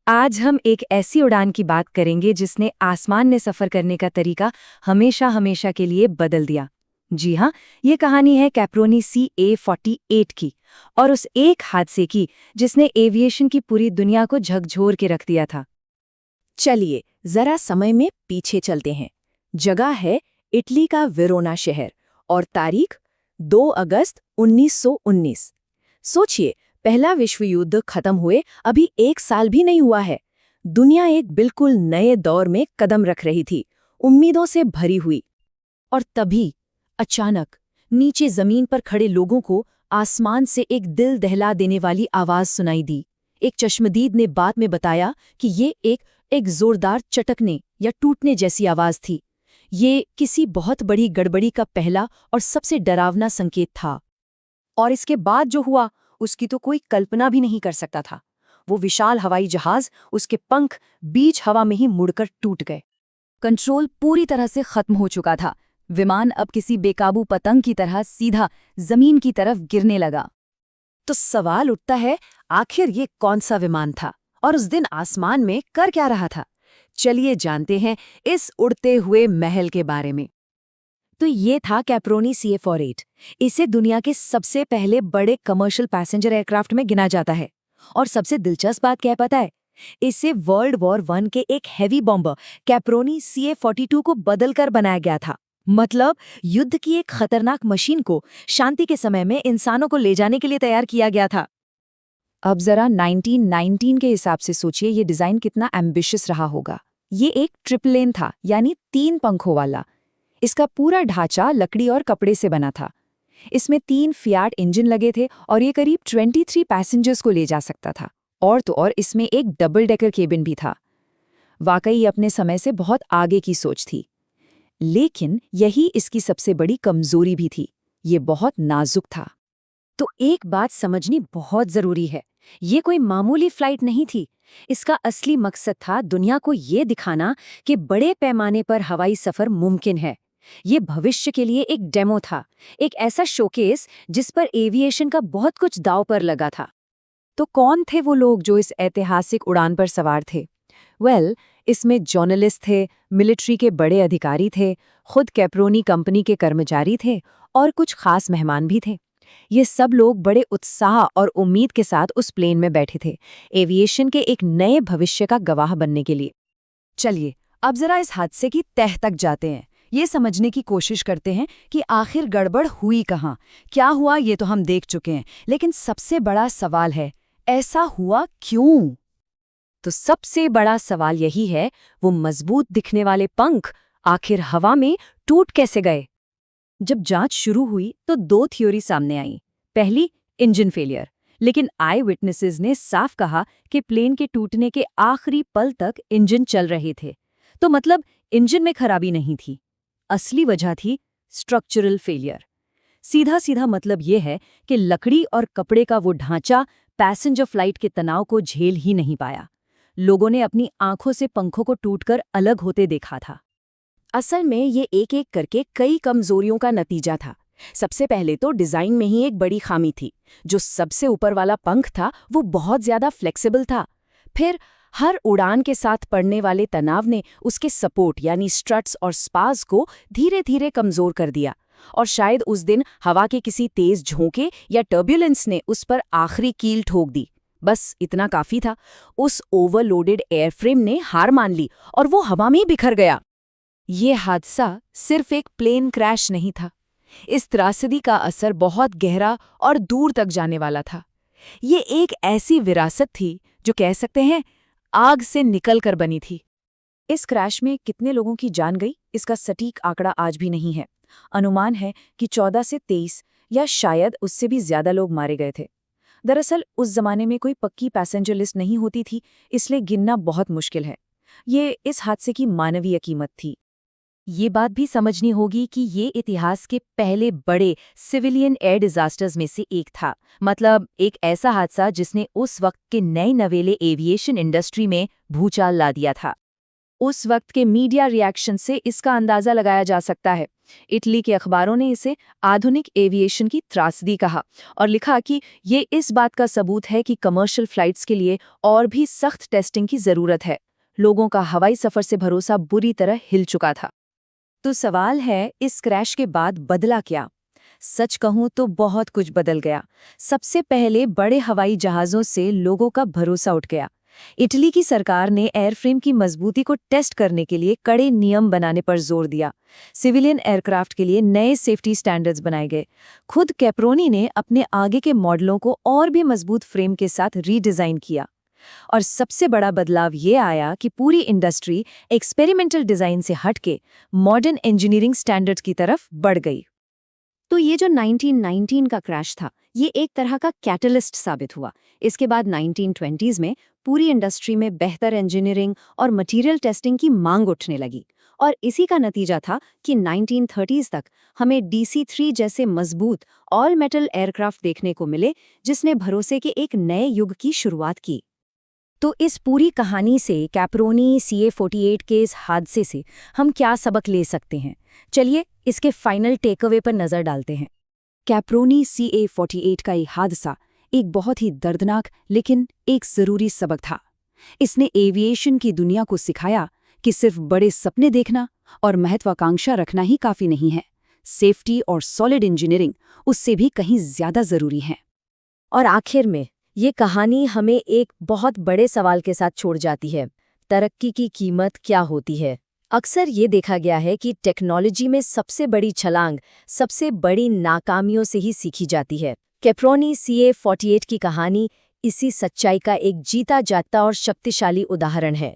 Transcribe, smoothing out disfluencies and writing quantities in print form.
आज हम एक ऐसी उड़ान की बात करेंगे जिसने आसमान में सफर करने का तरीका हमेशा हमेशा के लिए बदल दिया। जी हाँ, ये कहानी है कैप्रोनी CA-48 की और उस एक हादसे की जिसने एविएशन की पूरी दुनिया को झकझोर के रख दिया था। चलिए जरा समय में पीछे चलते हैं। जगह है इटली का वेरोना शहर और तारीख 2 अगस्त 1919। सोचिए, पहला विश्व युद्ध खत्म हुए अभी 1 साल भी नहीं हुआ है। दुनिया एक बिल्कुल नए दौर में कदम रख रही थी, उम्मीदों से भरी हुई। और तभी अचानक नीचे जमीन पर खड़े लोगों को आसमान से एक दिल दहला देने वाली आवाज सुनाई दी। एक चश्मदीद ने बाद में बताया कि ये एक जोरदार चटकने या टूटने जैसी आवाज थी। ये किसी बहुत बड़ी गड़बड़ी का पहला और सबसे डरावना संकेत था। और इसके बाद जो हुआ उसकी तो कोई कल्पना भी नहीं कर सकता था। वो विशाल हवाई जहाज, उसके पंख बीच हवा में ही मुड़कर टूट गए। कंट्रोल पूरी तरह से खत्म हो चुका था। विमान अब किसी बेकाबू पतंग की तरह सीधा जमीन की तरफ गिरने लगा। तो सवाल उठता है, आखिर ये कौन सा विमान था और उस दिन आसमान में कर क्या रहा था? चलिए जानते हैं इस उड़ते हुए महल के बारे में। तो ये था कैप्रोनी CA-48। इसे दुनिया के सबसे पहले बड़े कमर्शियल पैसेंजर एयरक्राफ्ट में गिना जाता है। और सबसे दिलचस्प बात क्या पता है? इसे वर्ल्ड वॉर 1 के एक हैवी बॉम्बर कैप्रोनी CA-42 को बदलकर बनाया गया था। मतलब युद्ध की एक खतरनाक मशीन को शांति के समय में इंसानों को ले जाने के लिए तैयार किया गया था। अब जरा 1919 के हिसाब से सोचिए, ये डिजाइन कितना एम्बिशियस रहा होगा। ये एक ट्रिपलेन था, यानी 3 पंखों वाला। इसका पूरा ढांचा लकड़ी और कपड़े से बना था। इसमें 3 फियाट इंजन लगे थे और ये करीब 23 पैसेंजर्स को ले जा सकता था। और तो और इसमें एक डबल डेकर केबिन भी था। वाकई अपने समय से बहुत आगे की सोच थी। लेकिन यही इसकी सबसे बड़ी कमजोरी भी थी, ये बहुत नाजुक था। तो एक बात समझनी बहुत जरूरी है, ये कोई मामूली फ्लाइट नहीं थी। इसका असली मकसद था दुनिया को ये दिखाना कि बड़े पैमाने पर हवाई सफर मुमकिन है। ये भविष्य के लिए एक डेमो था, एक ऐसा शोकेस जिस पर एविएशन का बहुत कुछ दांव पर लगा था। तो कौन थे वो लोग जो इस ऐतिहासिक उड़ान पर सवार थे? इसमें जर्नलिस्ट थे, मिलिट्री के बड़े अधिकारी थे, खुद कैप्रोनी कंपनी के कर्मचारी थे और कुछ खास मेहमान भी थे। ये सब लोग बड़े उत्साह और उम्मीद के साथ उस प्लेन में बैठे थे, एविएशन के एक नए भविष्य का गवाह बनने के लिए। चलिए अब जरा इस हादसे की तह तक जाते हैं। ये समझने की कोशिश करते हैं कि आखिर गड़बड़ हुई कहाँ, क्या हुआ। ये तो हम देख चुके हैं, लेकिन सबसे बड़ा सवाल है, ऐसा हुआ क्यों? तो सबसे बड़ा सवाल यही है, वो मजबूत दिखने वाले पंख आखिर हवा में टूट कैसे गए? जब जांच शुरू हुई तो 2 थ्योरी सामने आई। पहली, इंजन फेलियर। लेकिन आई विटनेसेस ने साफ कहा कि प्लेन के टूटने के आखिरी पल तक इंजन चल रहे थे। तो मतलब इंजन में खराबी नहीं थी। असली वजह थी स्ट्रक्चरल फेलियर। सीधा सीधा मतलब यह है कि लकड़ी और कपड़े का वो ढांचा पैसेंजर फ्लाइट के तनाव को झेल ही नहीं पाया। लोगों ने अपनी आंखों से पंखों को टूटकर अलग होते देखा था। असल में ये एक एक करके कई कमजोरियों का नतीजा था। सबसे पहले तो डिजाइन में ही एक बड़ी खामी थी। जो सबसे ऊपर वाला पंख था वो बहुत ज्यादा फ्लेक्सिबल था। फिर हर उड़ान के साथ पड़ने वाले तनाव ने उसके सपोर्ट यानी स्ट्रट्स और स्पार्स को धीरे धीरे कमजोर कर दिया। और शायद उस दिन हवा के किसी तेज झोंके या टर्ब्यूलेंस ने उस पर आखिरी कील ठोक दी। बस इतना काफी था। उस ओवरलोडेड एयरफ्रेम ने हार मान ली और वो हवा में बिखर गया। ये हादसा सिर्फ एक प्लेन क्रैश नहीं था। इस त्रासदी का असर बहुत गहरा और दूर तक जाने वाला था। ये एक ऐसी विरासत थी जो कह सकते हैं आग से निकल कर बनी थी। इस क्रैश में कितने लोगों की जान गई, इसका सटीक आंकड़ा आज भी नहीं है। अनुमान है कि 14 से 23 या शायद उससे भी ज्यादा लोग मारे गए थे। दरअसल उस जमाने में कोई पक्की पैसेंजर लिस्ट नहीं होती थी, इसलिए गिनना बहुत मुश्किल है। ये इस हादसे की मानवीय कीमत थी। ये बात भी समझनी होगी कि ये इतिहास के पहले बड़े सिविलियन एयर डिजास्टर्स में से एक था। मतलब एक ऐसा हादसा जिसने उस वक्त के नए नवेले एविएशन इंडस्ट्री में भूचाल ला दिया था। उस वक्त के मीडिया रिएक्शन से इसका अंदाजा लगाया जा सकता है। इटली के अखबारों ने इसे आधुनिक एविएशन की त्रासदी कहा और लिखा कि ये इस बात का सबूत है कि कमर्शियल फ्लाइट्स के लिए और भी सख्त टेस्टिंग की जरूरत है। लोगों का हवाई सफर से भरोसा बुरी तरह हिल चुका था। तो सवाल है, इस क्रैश के बाद बदला क्या? सच कहूं तो बहुत कुछ बदल गया। सबसे पहले बड़े हवाई जहाज़ों से लोगों का भरोसा उठ गया। इटली की सरकार ने एयरफ्रेम की मजबूती को टेस्ट करने के लिए कड़े नियम बनाने पर जोर दिया। सिविलियन एयरक्राफ्ट के लिए नए सेफ्टी स्टैंडर्ड्स बनाए गए। खुद कैप्रोनी ने अपने आगे के मॉडलों को और भी मजबूत फ्रेम के साथ रीडिज़ाइन किया। और सबसे बड़ा बदलाव ये आया कि पूरी इंडस्ट्री एक्सपेरिमेंटल डिज़ाइन से हटके मॉडर्न इंजीनियरिंग स्टैंडर्ड्स की तरफ बढ़ गई। तो ये जो 1919 का क्रैश था, ये एक तरह का कैटलिस्ट साबित हुआ। इसके बाद 1920s में पूरी इंडस्ट्री में बेहतर इंजीनियरिंग और मटेरियल टेस्टिंग की मांग उठने लगी। और इसी का नतीजा था कि 1930s तक हमें DC-3 जैसे मजबूत ऑल मेटल एयरक्राफ्ट देखने को मिले, जिसने भरोसे के एक नए युग की शुरुआत की। तो इस पूरी कहानी से, कैप्रोनी CA-48 के इस हादसे से हम क्या सबक ले सकते हैं? चलिए इसके फाइनल टेकअवे पर नजर डालते हैं। कैप्रोनी CA-48 का ये हादसा एक बहुत ही दर्दनाक लेकिन एक जरूरी सबक था। इसने एविएशन की दुनिया को सिखाया कि सिर्फ बड़े सपने देखना और महत्वाकांक्षा रखना ही काफी नहीं है। सेफ्टी और सॉलिड इंजीनियरिंग उससे भी कहीं ज्यादा जरूरी है। और आखिर में ये कहानी हमें एक बहुत बड़े सवाल के साथ छोड़ जाती है। तरक्की की कीमत क्या होती है? अक्सर ये देखा गया है कि टेक्नोलॉजी में सबसे बड़ी छलांग सबसे बड़ी नाकामियों से ही सीखी जाती है। कैप्रोनी CA-48 की कहानी इसी सच्चाई का एक जीता जागता और शक्तिशाली उदाहरण है।